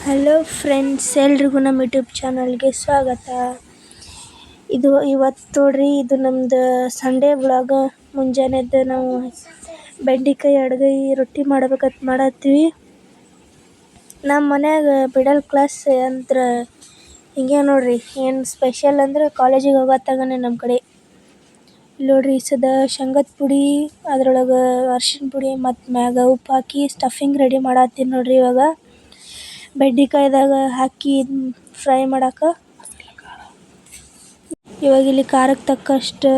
Hello friends, ಎಲ್ರಿಗೂ ನಮ್ಮ YouTube ಚಾನಲ್ಗೆ ಸ್ವಾಗತ. ಇವತ್ತು ನೋಡ್ರಿ, ಇದು ನಮ್ದು ಸಂಡೇ ವ್ಲಾಗ್. ಮುಂಜಾನೆದ್ದು ನಾವು ಬೆಂಡೆಕಾಯಿ ಅಡ್ಗಾಯಿ ರೊಟ್ಟಿ ಮಾಡ್ಬೇಕಂತ ಮಾಡತ್ತೀವಿ. ನಮ್ಮ ಮನ್ಯಾಗ ಮಿಡಲ್ ಕ್ಲಾಸ್ ಅಂತ ಹಿಂಗೆ ನೋಡ್ರಿ. ಏನು ಸ್ಪೆಷಲ್ ಅಂದ್ರೆ ಕಾಲೇಜಿಗೆ ಹೋಗತ್ತಾಗನೇ ನಮ್ಮ ಕಡೆ ಇಲ್ಲಿ ನೋಡ್ರಿ, ಸದ ಶೇಂಗದ ಪುಡಿ, ಅದ್ರೊಳಗೆ ಅರ್ಶಿಣ ಪುಡಿ ಮತ್ತು ಮ್ಯಾಗ ಉಪ್ಪು ಹಾಕಿ ಸ್ಟಫಿಂಗ್ ರೆಡಿ ಮಾಡತ್ತೀನಿ ನೋಡ್ರಿ. ಇವಾಗ ಬೆಂಡೆಕಾಯ್ದಾಗ ಹಾಕಿ ಫ್ರೈ ಮಾಡಕ್ಕೆ. ಇವಾಗ ಇಲ್ಲಿ ಖಾರಕ್ಕೆ ತಕ್ಕಷ್ಟು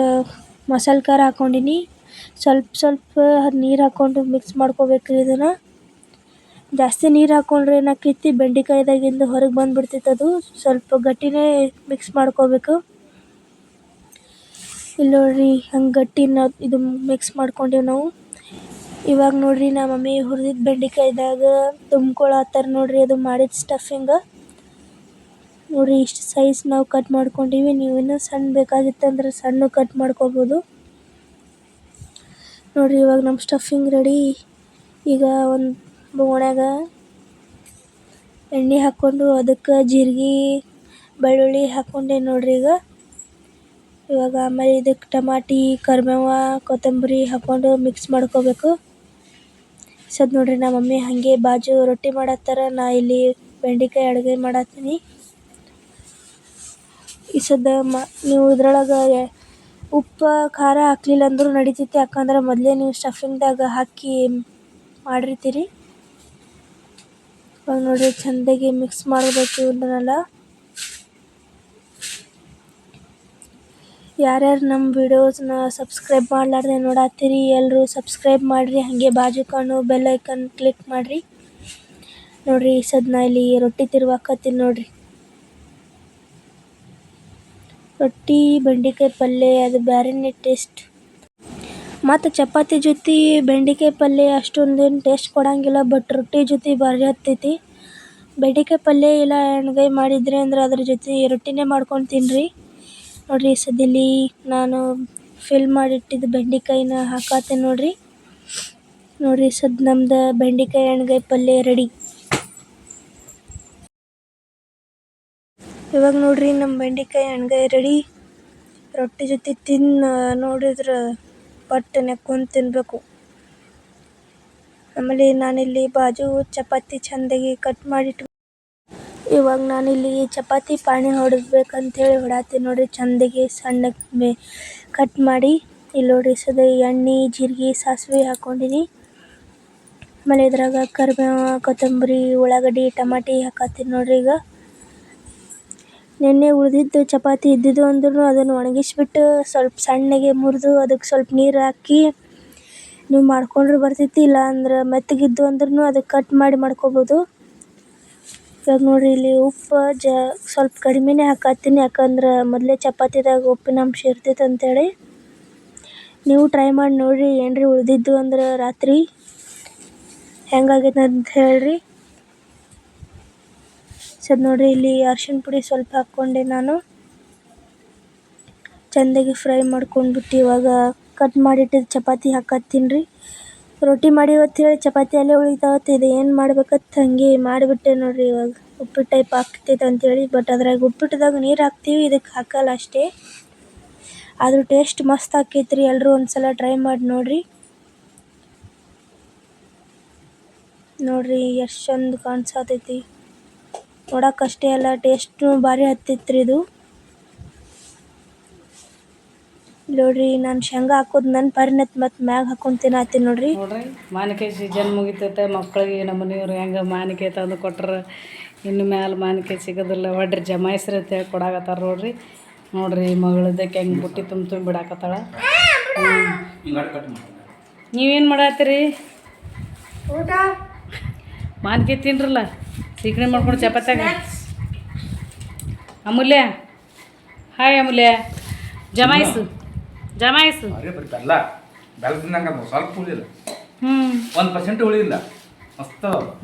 ಮಸಾಲೆ ಖಾರ ಹಾಕ್ಕೊಂಡಿನಿ. ಸ್ವಲ್ಪ ನೀರು ಹಾಕ್ಕೊಂಡು ಮಿಕ್ಸ್ ಮಾಡ್ಕೋಬೇಕ್ರಿ. ಇದನ್ನು ಜಾಸ್ತಿ ನೀರು ಹಾಕ್ಕೊಂಡ್ರೆ ಏನಾಕೈತಿ, ಬೆಂಡೆಕಾಯ್ದಾಗಿಂದ ಹೊರಗೆ ಬಂದುಬಿಡ್ತೈತೆ. ಅದು ಸ್ವಲ್ಪ ಗಟ್ಟಿನೇ ಮಿಕ್ಸ್ ಮಾಡ್ಕೋಬೇಕು. ಇಲ್ಲಿ ನೋಡ್ರಿ, ಹಂಗೆ ಗಟ್ಟಿನ ಇದು ಮಿಕ್ಸ್ ಮಾಡ್ಕೊಂಡೇವು ನಾವು. ಇವಾಗ ನೋಡ್ರಿ, ನಮ್ಮ ಮಮ್ಮಿ ಹುರಿದಿದ್ದ ಬೆಂಡೆಕಾಯ್ದಾಗ ತುಂಬ್ಕೊಳತ್ತಾರ ನೋಡ್ರಿ. ಅದು ಮಾಡಿದ ಸ್ಟಫಿಂಗ್ ನೋಡ್ರಿ. ಇಷ್ಟು ಸೈಜ್ ನಾವು ಕಟ್ ಮಾಡ್ಕೊಂಡೀವಿ. ನೀವು ಇನ್ನೂ ಸಣ್ಣ ಬೇಕಾಗಿತ್ತಂದ್ರೆ ಸಣ್ಣ ಕಟ್ ಮಾಡ್ಕೋಬೋದು ನೋಡ್ರಿ. ಇವಾಗ ನಮ್ಮ ಸ್ಟಫಿಂಗ್ ರೆಡಿ. ಈಗ ಒಂದು ಬೋಗಣ್ಯಾಗ ಎಣ್ಣೆ ಹಾಕ್ಕೊಂಡು ಅದಕ್ಕೆ ಜೀರಿಗೆ ಬೆಳ್ಳುಳ್ಳಿ ಹಾಕ್ಕೊಂಡೆ ನೋಡ್ರಿ. ಇವಾಗ ಆಮೇಲೆ ಇದಕ್ಕೆ ಟಮಾಟಿ, ಕರಿಬೇವು, ಕೊತ್ತಂಬರಿ ಹಾಕ್ಕೊಂಡು ಮಿಕ್ಸ್ ಮಾಡ್ಕೋಬೇಕು. ನೋಡ್ರಿ, ನಮ್ಮ ಮಮ್ಮಿ ಹಾಗೆ ಬಾಜು ರೊಟ್ಟಿ ಮಾಡತ್ತಾರ. ನಾ ಇಲ್ಲಿ ಬೆಂಡೆಕಾಯಿ ಅಡುಗೆ ಮಾಡತ್ತೀನಿ. ನೀವು ಇದ್ರೊಳಗೆ ಉಪ್ಪು ಖಾರ ಹಾಕ್ಲಿಲ್ಲ ಅಂದ್ರೂ ನಡಿತೈತಿ. ಯಾಕಂದ್ರೆ ಮೊದಲೇ ನೀವು ಸ್ಟಫಿಂಗ್ದಾಗ ಹಾಕಿ ಮಾಡಿರ್ತೀರಿ. ಇವಾಗ ನೋಡ್ರಿ, ಚೆಂದಾಗಿ ಮಿಕ್ಸ್ ಮಾಡಬೇಕು ಇದನ್ನೆಲ್ಲ. ಯಾರ್ಯಾರು ನಮ್ಮ ವಿಡಿಯೋಸ್ನ ಸಬ್ಸ್ಕ್ರೈಬ್ ಮಾಡಲಾರ್ದೆ ನೋಡತ್ತೀರಿ, ಎಲ್ಲರೂ ಸಬ್ಸ್ಕ್ರೈಬ್ ಮಾಡಿರಿ. ಹಾಗೆ ಬಾಜು ಕಾಣೋ ಬೆಲ್ ಐಕನ್ ಕ್ಲಿಕ್ ಮಾಡಿರಿ ನೋಡ್ರಿ. ನಾ ಇಲ್ಲಿ ರೊಟ್ಟಿ ತಿರ್ವಾಕತ್ತೀನಿ ನೋಡ್ರಿ. ರೊಟ್ಟಿ ಬೆಂಡೆಕಾಯಿ ಪಲ್ಯ ಅದು ಬೇರೆನೇ ಟೇಸ್ಟ್. ಮತ್ತು ಚಪಾತಿ ಜೊತೆ ಬೆಂಡೆಕಾಯಿ ಪಲ್ಯ ಅಷ್ಟೊಂದೇನು ಟೇಸ್ಟ್ ಕೊಡೋಂಗಿಲ್ಲ. ಬಟ್ ರೊಟ್ಟಿ ಜೊತೆ ಭಾರಿ ಹತ್ತೈತಿ. ಬೆಂಡೆಕಾಯಿ ಪಲ್ಯ ಇಲ್ಲ ಎಣ್ಗಾಯಿ ಮಾಡಿದ್ರಿ ಅಂದ್ರೆ ಅದ್ರ ಜೊತೆ ರೊಟ್ಟಿನೇ ಮಾಡ್ಕೊಂಡು ತಿನ್ನಿರಿ ನೋಡ್ರಿ. ಇಲ್ಲಿ ನಾನು ಫಿಲ್ ಮಾಡಿಟ್ಟಿದ್ದು ಬೆಂಡೆಕಾಯಿನ ಹಾಕತ್ತೇನೆ ನೋಡ್ರಿ. ನಮ್ದು ಬೆಂಡೆಕಾಯಿ ಎಣ್ಗಾಯಿ ಪಲ್ಯ ರೆಡಿ. ಇವಾಗ ನೋಡ್ರಿ, ನಮ್ಮ ಬೆಂಡೆಕಾಯಿ ಎಣ್ಗಾಯಿ ರೆಡಿ. ರೊಟ್ಟಿ ಜೊತೆ ನೋಡಿದ್ರೆ ಪಟ್ಟು ನೆಕ್ಕೊಂಡು ತಿನ್ನಬೇಕು. ಆಮೇಲೆ ನಾನಿಲ್ಲಿ ಬಾಜು ಚಪಾತಿ ಚೆಂದಾಗಿ ಕಟ್ ಮಾಡಿಟ್ಟು. ಇವಾಗ ನಾನಿಲ್ಲಿ ಚಪಾತಿ ಪಾಣಿ ಹೊಡಿಬೇಕಂತೇಳಿ ಹೊಡತ್ತೀನಿ ನೋಡ್ರಿ. ಚೆಂದಾಗಿ ಸಣ್ಣಗೆ ಕಟ್ ಮಾಡಿ ಇಲ್ಲಿ ನೋಡ್ರಿ. ಎಣ್ಣೆ, ಜೀರಿಗೆ, ಸಾಸಿವೆ ಹಾಕ್ಕೊಂಡಿನಿ. ಆಮೇಲೆ ಇದ್ರಾಗ ಕರಿಬೇವು, ಕೊತ್ತಂಬರಿ, ಉಳ್ಳಾಗಡ್ಡಿ, ಟಮಾಟಿ ಹಾಕತ್ತೀನಿ ನೋಡ್ರಿ. ಈಗ ನೆನ್ನೆ ಉಳಿದಿದ್ದು ಚಪಾತಿ ಇದ್ದಿದ್ದು ಅಂದ್ರೂ ಅದನ್ನು ಒಣಗಿಸ್ಬಿಟ್ಟು ಸ್ವಲ್ಪ ಸಣ್ಣಗೆ ಮುರಿದು ಅದಕ್ಕೆ ಸ್ವಲ್ಪ ನೀರು ಹಾಕಿ ನೀವು ಮಾಡ್ಕೊಂಡ್ರೆ ಬರ್ತೈತಿ. ಇಲ್ಲ ಅಂದ್ರೆ ಮೆತ್ತಗಿದ್ದು ಅಂದ್ರೂ ಅದಕ್ಕೆ ಕಟ್ ಮಾಡಿ ಮಾಡ್ಕೋಬೋದು. ಇವಾಗ ನೋಡ್ರಿ, ಇಲ್ಲಿ ಉಪ್ಪು ಸ್ವಲ್ಪ ಕಡಿಮೆನೇ ಹಾಕತ್ತೀನಿ. ಯಾಕಂದ್ರೆ ಮೊದಲೇ ಚಪಾತಿದಾಗ ಉಪ್ಪಿನ ಅಂಶ ಇರ್ತೈತೆ ಅಂತೇಳಿ. ನೀವು ಟ್ರೈ ಮಾಡಿ ನೋಡಿರಿ. ಏನ್ರಿ ಉಳಿದಿದ್ದು ಅಂದ್ರೆ ರಾತ್ರಿ ಹೆಂಗಾಗೈತೆ ಅಂತ ಹೇಳ್ರಿ. ನೋಡ್ರಿ, ಇಲ್ಲಿ ಅರ್ಶಿಣ ಪುಡಿ ಸ್ವಲ್ಪ ಹಾಕ್ಕೊಂಡೆ ನಾನು. ಚೆಂದಾಗಿ ಫ್ರೈ ಮಾಡ್ಕೊಂಡ್ಬಿಟ್ಟು ಇವಾಗ ಕಟ್ ಮಾಡಿಟ್ಟಿದ್ದು ಚಪಾತಿ ಹಾಕತ್ತೀನಿ ರೀ. ರೊಟ್ಟಿ ಮಾಡಿ ಇವತ್ತು ಹೇಳಿ ಚಪಾತಿ ಅಲ್ಲೇ ಉಳಿತಾವತ್ತು. ಇದು ಏನು ಮಾಡ್ಬೇಕಂತ ಹಂಗೆ ಮಾಡಿಬಿಟ್ಟೆ ನೋಡ್ರಿ. ಇವಾಗ ಉಪ್ಪಿಟ್ಟು ಟೈಪ್ ಆಗ್ತೈತೆ ಅಂತೇಳಿ. ಬಟ್ ಅದ್ರಾಗ ಉಪ್ಪಿಟ್ಟದಾಗ ನೀರು ಹಾಕ್ತೀವಿ, ಇದಕ್ಕೆ ಹಾಕಲ್ಲ ಅಷ್ಟೇ. ಆದರೂ ಟೇಸ್ಟ್ ಮಸ್ತ್ ಆಕೈತ್ರಿ. ಎಲ್ಲರೂ ಒಂದ್ಸಲ ಟ್ರೈ ಮಾಡಿ ನೋಡ್ರಿ. ಎಷ್ಟು ಚಂದ ಕಾಣಿಸತೈತಿ. ನೋಡೋಕ್ಕಷ್ಟೇ ಅಲ್ಲ, ಟೇಸ್ಟು ಭಾರಿ ಹತ್ತೈತ್ರಿ ಇದು. ನೋಡ್ರಿ, ನಾನು ಶೇಂಗಾ ಹಾಕೋದು ನನ್ನ ಪರಿಣತ್ ಮತ್ತು ಮ್ಯಾಗ ಹಾಕೊಂಡು ತಿನ್ನತ್ತೀನಿ ನೋಡ್ರಿ. ಮಾವಿನಕಾಯಿ ಸೀಸನ್ ಮುಗಿತೈತೆ. ಮಕ್ಕಳಿಗೆ ನಮ್ಮ ಮನೆಯವ್ರು ಹೆಂಗೆ ಮಾವಿನಕಾಯಿ ತಂದು ಕೊಟ್ರೆ ಇನ್ನು ಮ್ಯಾಲೆ ಮಾವಿನಕಾಯಿ ಸಿಗೋದಿಲ್ಲ, ಒಡ್ರಿ ಜಮಾಯಿಸ್ರಿ ಅಂತ ಹೇಳಿ ಕೊಡಾಕತ್ತಾರ ನೋಡ್ರಿ. ಮಗಳದಕ್ಕೆ ಹೆಂಗೆ ಬುಟ್ಟಿ ತುಂಬ ಬಿಡಾಕತ್ತಾಳ. ನೀವೇನು ಮಾಡತ್ತೀರಿ? ಊಟ ಮಾವಿನಕಾಯಿ ತಿನ್ರಲ್ಲ, ಸೀಕಣಿ ಮಾಡ್ಕೊಂಡು ಚಪಾತ್ಯಾಗ. ಅಮೂಲ್ಯ, ಹಾಯ್ ಅಮೂಲ್ಯ, ಜಮಾಯಿಸು.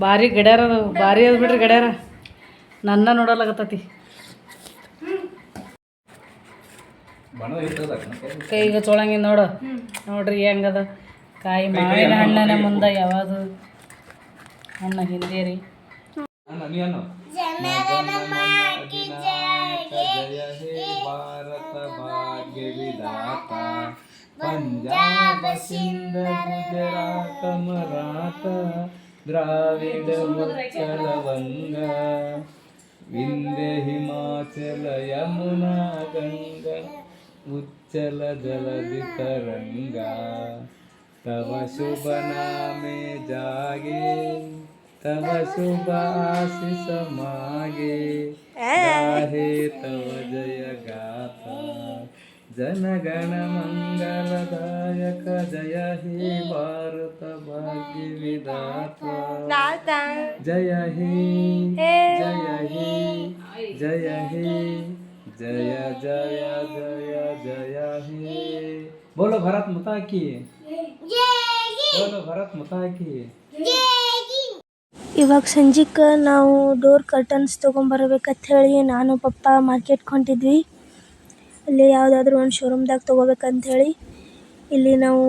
ಭಾರಿ ಗಡ್ಯಾರ, ಭಾರಿ ಅದ ಬಿಡ್ರಿ ಗಡ್ಯಾರ. ನನ್ನ ನೋಡಲಾಗತ್ತತಿ. ಕೈಗೆ ಚೋಳಂಗಿ ನೋಡ್ರಿ ಹೆಂಗದ ಕಾಯಿ. ಮಾವಿನ ಹಣ್ಣನ ಮುಂದೆ ಯಾವುದು ಹಣ್ಣು ಹಿಂದೆ ರೀ. ನೀನು ಜಯ ಹೇ ಭಾರತ ಭಾಗ್ಯ ವಿಧಾತ ಪಂಜಾಬ ಸಿಂಧ ಗುಜರಾತ ಮರಾಠ ದ್ರಾವಿಡ ಉತ್ಕಲ ವಂಗ ವಿಂಧ್ಯ ಹಿಮಾಚಲ ಯಮುನಾ ಗಂಗಾ ಉಚ್ಚಲ ಜಲಧಿ ತರಂಗ तव शुभ नामे जागे तव शुभ आशीष मागे गाहे तव जय गाथा जनगण मंगलदायक जय हे भारत भाग्य विधाता जय हे जय हे जय हे जय जय जय जय हे बोलो भारत माता की बोलो भारत माता की ಇವಾಗ ಸಂಜೆಗೆ ನಾವು ಡೋರ್ ಕರ್ಟನ್ಸ್ ತೊಗೊಂಬರ್ಬೇಕಂತ ಹೇಳಿ ನಾನು ಪಪ್ಪ ಮಾರ್ಕೆಟ್ಗೆ ಹೊಂಟಿದ್ವಿ. ಅಲ್ಲಿ ಯಾವುದಾದ್ರೂ ಒಂದು ಶೋರೂಮ್ದಾಗ ತೊಗೋಬೇಕಂತ ಹೇಳಿ ಇಲ್ಲಿ ನಾವು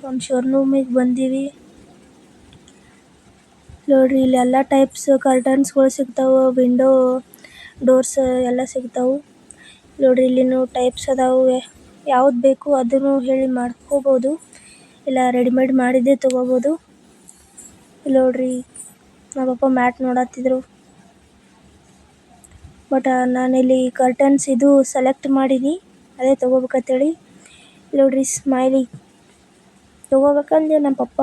ಒಂದು ಶೋರೂಮಿಗೆ ಬಂದೀವಿ. ನೋಡ್ರಿ ಇಲ್ಲಿ ಎಲ್ಲ ಟೈಪ್ಸ್ ಕರ್ಟನ್ಸ್ಗಳು ಸಿಗ್ತಾವೆ, ವಿಂಡೋ ಡೋರ್ಸ್ ಎಲ್ಲ ಸಿಗ್ತಾವೆ. ನೋಡ್ರಿ ಇಲ್ಲಿನೂ ಟೈಪ್ಸ್ ಅದಾವೆ, ಯಾವ್ದು ಬೇಕು ಅದನ್ನು ಹೇಳಿ ಮಾಡ್ಕೋಬೋದು, ಇಲ್ಲ ರೆಡಿಮೇಡ್ ಮಾಡಿದ್ದೇ ತೊಗೋಬೋದು. ಇಲ್ಲಿ ನೋಡ್ರಿ ನಮ್ಮ ಪಪ್ಪ ಮ್ಯಾಟ್ ನೋಡತ್ತಿದ್ರು, ಬಟ್ ನಾನಿಲ್ಲಿ ಕರ್ಟನ್ಸ್ ಇದು ಸೆಲೆಕ್ಟ್ ಮಾಡೀನಿ, ಅದೇ ತೊಗೋಬೇಕಂತೇಳಿ. ನೋಡ್ರಿ ಸ್ಮೈಲಿ ತೊಗೋಬೇಕಂದ್ರೆ ನಮ್ಮ ಪಪ್ಪ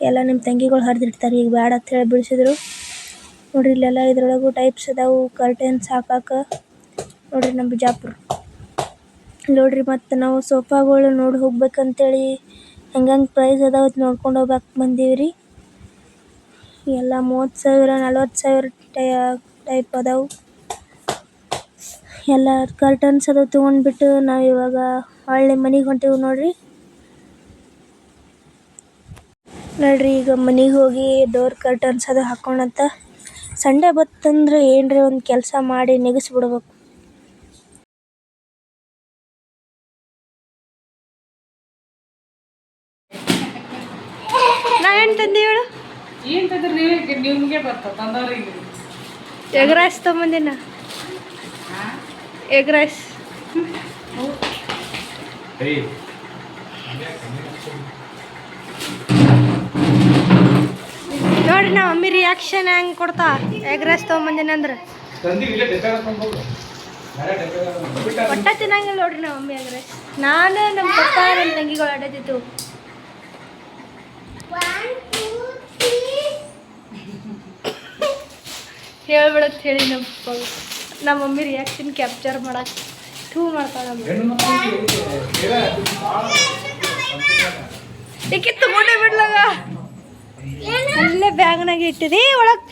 ಎಲ್ಲ ನಿಮ್ಮ ತಂಗಿಗಳು ಹರಿದಿಡ್ತಾರೆ, ಈಗ ಬ್ಯಾಡ ಅಂತ ಹೇಳಿ ಬಿಡಿಸಿದ್ರು. ನೋಡ್ರಿ ಇಲ್ಲೆಲ್ಲ ಇದ್ರೊಳಗೂ ಟೈಪ್ಸ್ ಅದಾವು ಕರ್ಟನ್ಸ್ ಹಾಕಕ್ಕೆ. ನೋಡ್ರಿ ನಮ್ಮ ಬಿಜಾಪುರ. ನೋಡ್ರಿ ಮತ್ತು ನಾವು ಸೋಫಾಗಳು ನೋಡಿ ಹೋಗ್ಬೇಕಂತೇಳಿ ಹೆಂಗೆ ಪ್ರೈಸ್ ಅದಾವ ನೋಡ್ಕೊಂಡು ಹೋಗ್ಬೇಕು ಬಂದೀವಿ ರೀ. ಎಲ್ಲ 30,000 40,000 ಟೈಪ್ ಅದಾವು. ಎಲ್ಲ ಕರ್ಟನ್ಸ್ ಅದು ತೊಗೊಂಡ್ಬಿಟ್ಟು ನಾವು ಇವಾಗ ಹೊಳ್ಳಿ ಮನೆಗೆ ಹೊಂಟೀವಿ. ನೋಡ್ರಿ ಈಗ ಮನೆಗೆ ಹೋಗಿ ಡೋರ್ ಕರ್ಟನ್ಸ್ ಅದು ಹಾಕೋಣಂತ. ಸಂಡೇ ಬತ್ತಂದ್ರೆ ಏನ್ರಿ ಒಂದು ಕೆಲಸ ಮಾಡಿ ನೆಗೆಸ್ಬಿಡ್ಬೇಕು. ನಾ ಏನು ತಂದೆ ಹೇಳು? ಏನು ತಂದ್ರೆ ನಿಮಗೆ ಬರ್ತಾವ ತಂದವ್ರಿಗೆ. ಎಗ್ ರೈಸ್ ತೊಗೊಂಬಂದಿನ, ಎಗ್ ರೈಸ್. ನೋಡ್ರಿ ನಮ್ಮ ಮಮ್ಮಿ ರಿಯಾಕ್ಷನ್ ಹೆಂಗೆ ಕೊಡ್ತಾ ಎಗ್ ರೈಸ್ ತೊಗೊಂಬಂದಿನ ಅಂದ್ರೆ. ಒಟ್ಟ ತಿನ್ನಂಗಿಲ್ಲ ನೋಡ್ರಿ ನಮ್ಮ ಮಮ್ಮಿ ಎಗ್ ರೈಸ್. ನಾನು ನಮ್ಮ ಪಪ್ಪ ನನ್ನ ತಂಗಿಗಳು ಆಡೋದಿತ್ತು. ಹೇಳ್ಬಿಡತ್ ಹೇಳಿ ನಮ್ಮ ಮಮ್ಮಿ ರಿಯಾಕ್ಷನ್ ಕ್ಯಾಪ್ಚರ್ ಮಾಡಕ್ಕೆ ಟೂ ಮಾಡ್ತಾಳೆ. ಏಕೆ ತಗೊಂಡೇ ಬಿಡ್ಲಾಗ ಅಲ್ಲೇ ಬ್ಯಾಗ್ನಾಗ ಇಟ್ಟಿದೆ ಒಳಗೆ.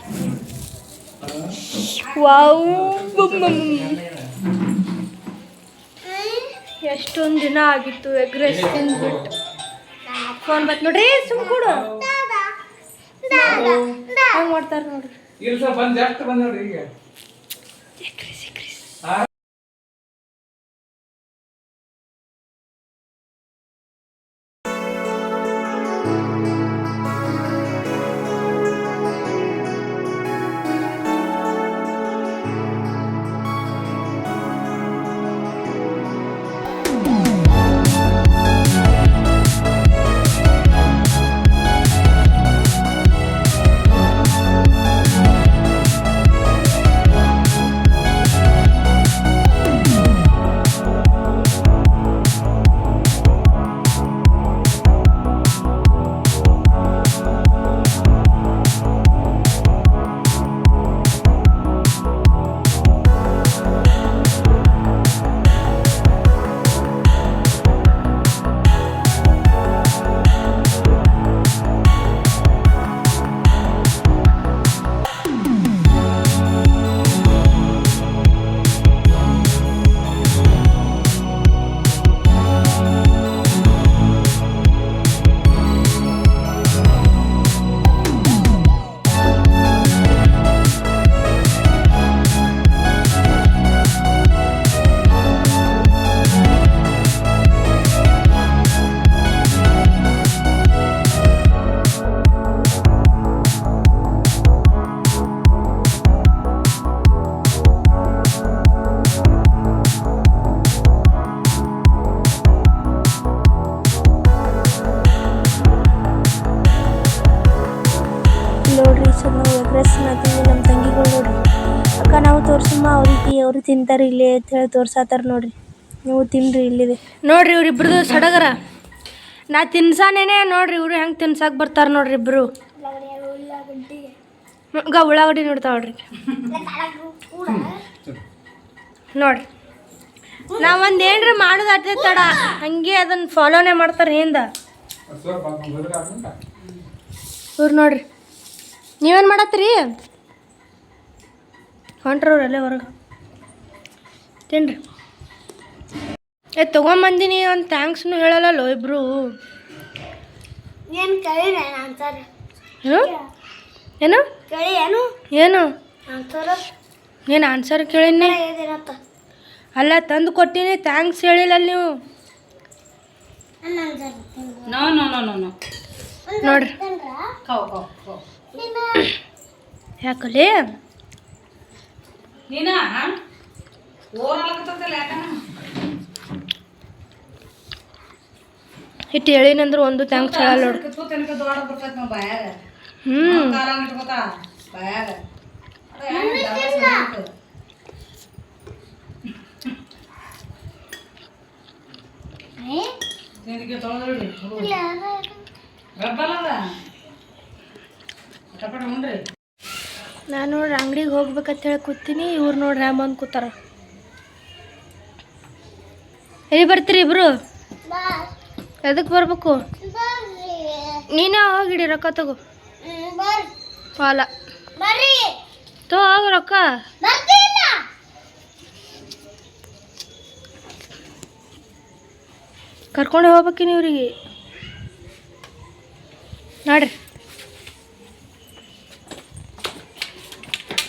ವಾವ್, ಎಷ್ಟೊಂದು ದಿನ ಆಗಿತ್ತು ಎಗ್ ರೈಸ್ ತಿಂದ್ಬಿಟ್ಟು. ಫೋನ್ ಬತ್ ನೋಡ್ರಿ, ಸುಮ್ ಕೊಡು. ಹಂಗೆ ಮಾಡ್ತಾರೆ ನೋಡ್ರಿ. ಎಗ್ ರೈಸ್ ನಾ ತಿಂದು ನಮ್ಮ ತಂಗಿಗಳು ನೋಡ್ರಿ ಅಕ್ಕ ನಾವು ತೋರ್ಸಮ್ಮ ಅವ್ರು ತಿಂತಾರೆ ಇಲ್ಲಿ ಅಂತ ಹೇಳಿ ತೋರ್ಸಾತಾರ ನೋಡ್ರಿ. ನೀವು ತಿನ್ರಿ ಇಲ್ಲಿದೆ ನೋಡ್ರಿ ಇವ್ರಿಬ್ರದ್ದು ಸಡಗರ. ನಾ ತಿನ್ಸಾನೇನೆ ನೋಡ್ರಿ ಇವ್ರು ಹೆಂಗೆ ತಿನ್ಸಾಕ್ ಬರ್ತಾರ ನೋಡ್ರಿ ಇಬ್ರು. ಉಳ್ಳಾಗಡ್ಡಿ ನೋಡ್ತಾವ್ರಿ ನೋಡ್ರಿ. ನಾವೊಂದು ಏನ್ರ ಮಾಡೋದು ಅಟ್ಟೆ ತಡ ಹಂಗೆ ಅದನ್ನ ಫಾಲೋನೇ ಮಾಡ್ತಾರೆ ಹಿಂದ ಇವ್ರು ನೋಡ್ರಿ. ನೀವೇನು ಮಾಡತ್ತೀರಿ? ಹೊಂಟ್ರವ್ರು ಅಲ್ಲೇ ಹೊರಗೆ ತಿನ್ರಿ. ತೊಗೊಂಬಂದಿನಿ ಒಂದು ಥ್ಯಾಂಕ್ಸ್ನು ಹೇಳಲ್ಲೋ ಇಬ್ರು. ಏನು ಏನು ಏನು ಏನು ಆನ್ಸರ್ ಕೇಳಿನಿ? ಅಲ್ಲ ತಂದು ಕೊಟ್ಟಿನಿ, ಥ್ಯಾಂಕ್ಸ್ ಹೇಳಿಲ್ಲ ನೀವು ನೋಡ್ರಿ. ಯಾಕಲ್ಲಿ ಇಟ್ಟು ಹೇಳಿನಂದ್ರೆ ಒಂದು ಥ್ಯಾಂಕ್ಸ್ ಹೇಳಲ್ಲ ನೋಡ್ರಿ. ನಾನು ನೋಡ್ರಿ ಅಂಗಡಿಗೆ ಹೋಗ್ಬೇಕಂತ ಹೇಳಿ ಕೂತೀನಿ. ಇವ್ರು ನೋಡ್ರಿ ಹ್ಯಾಂಗ ಬಂದು ಕೂತಾರ. ಎಲ್ಲಿ ಬರ್ತೀರಿ ಇಬ್ರು? ಎದಕ್ಕೆ ಬರ್ಬೇಕು? ನೀನೇ ಹೋಗಿಡಿ ರೊಕ್ಕ ತಗೋ. ಅಲ್ಲ ತೋ ಹೋಗ ರೊಕ್ಕ. ಕರ್ಕೊಂಡು ಹೋಗ್ಬೇಕಿನಿ ಇವ್ರಿಗೆ ನೋಡ್ರಿ.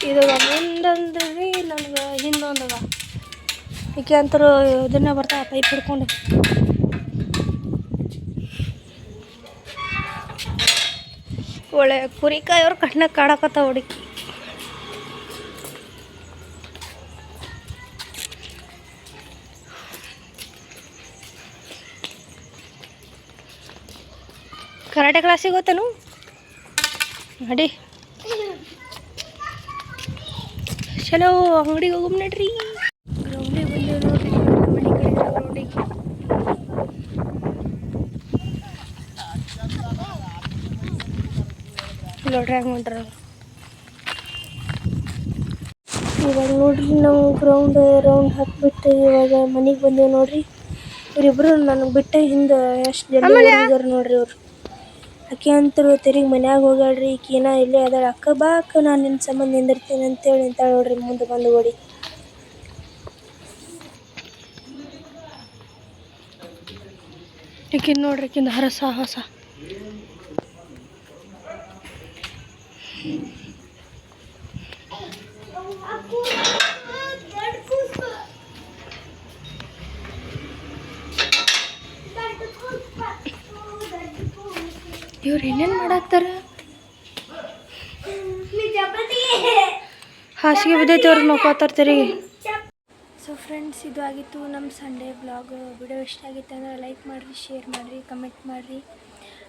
ಇದು ಮುಂದಂದ್ರಿ ನಮ್ಗೆ ಹಿಂದೊಂದದ ಈಕೆ ಅಂತರೂ ಇದನ್ನ ಬರ್ತಾ ಪೈಪ್ ಹಿಡ್ಕೊಂಡು. ಒಳ್ಳೆ ಕುರಿಕಾಯವ್ರು ಕಣ್ಣಾಗ ಕಾಡಕತ್ತಾವ ಹುಡುಕಿ. ಕರಾಟೆ ಕ್ಲಾಸಿಗೆ ಹೋಗ್ತಾನು ನಡಿ. ಚಲೋ ಅಂಗಡಿಗೆ ಹೋಗಮ್ ನಡ್ರಿ. ಗ್ರೌಂಡಿಗೆ ಬಂದೇವು ನೋಡ್ರಿ. ಮನೆ ಕಡೆ ಗ್ರೌಂಡಿಗೆ ನೋಡ್ರಿ ಹೆಂಗೆ ಹೊಂಟ್ರ. ಇವಾಗ ನೋಡ್ರಿ ನಾವು ರೌಂಡ್ ಹಾಕ್ಬಿಟ್ಟು ಇವಾಗ ಮನೆಗೆ ಬಂದೇವು ನೋಡ್ರಿ. ಇವರಿಬ್ರು ನನಗೆ ಬಿಟ್ಟು ಹಿಂದೆ ಎಷ್ಟು ಜಲ್ದಿ ಹೋಗಿದಾರೆ ನೋಡ್ರಿ ಅವ್ರು. ಆಕೆ ಅಂತರು ತಿರುಗಿ ಮನ್ಯಾಗ ಹೋಗ್ಯಾಳ್ರಿ. ಈಕಿನ ಇಲ್ಲೇ ಅದಾಳ. ಅಕ್ಕ ಬಾ ಅಕ್ಕ ನಾನು ನಿನ್ನ ಸಂಬಂಧ ನಿಂದಿರ್ತೀನಿ ಅಂತೇಳಿ ನಿಂತಾಳೆ ನೋಡ್ರಿ ಮುಂದೆ ಬಂದು ಓಡಿ. ಈಕಿನ ನೋಡ್ರಿ ಈಕಿಂದ ಹರಸ ಹೊಸ ಇವ್ರು ಏನೇನು ಮಾಡಾಕ್ತಾರ? ಹಾಸಿಗೆ ಬಿದ್ದೈತೆ ಅವ್ರು ನೋಡ್ಕೋತಾರ ತಿರುಗಿ. ಸೊ ಫ್ರೆಂಡ್ಸ್, ಇದು ಆಗಿತ್ತು ನಮ್ಮ ಸಂಡೇ ಬ್ಲಾಗ್. ವಿಡಿಯೋ ಇಷ್ಟ ಆಗಿತ್ತು ಅಂದರೆ ಲೈಕ್ ಮಾಡಿರಿ, ಶೇರ್ ಮಾಡಿರಿ, ಕಮೆಂಟ್ ಮಾಡಿರಿ,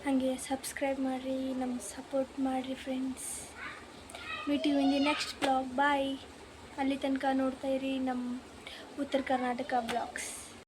ಹಾಗೆ ಸಬ್ಸ್ಕ್ರೈಬ್ ಮಾಡಿರಿ, ನಮ್ಗೆ ಸಪೋರ್ಟ್ ಮಾಡಿರಿ friends. Meet you in the next blog. Bye. ಅಲ್ಲಿ ತನಕ ನೋಡ್ತಾ ಇರಿ ನಮ್ಮ ಉತ್ತರ ಕರ್ನಾಟಕ ಬ್ಲಾಗ್ಸ್.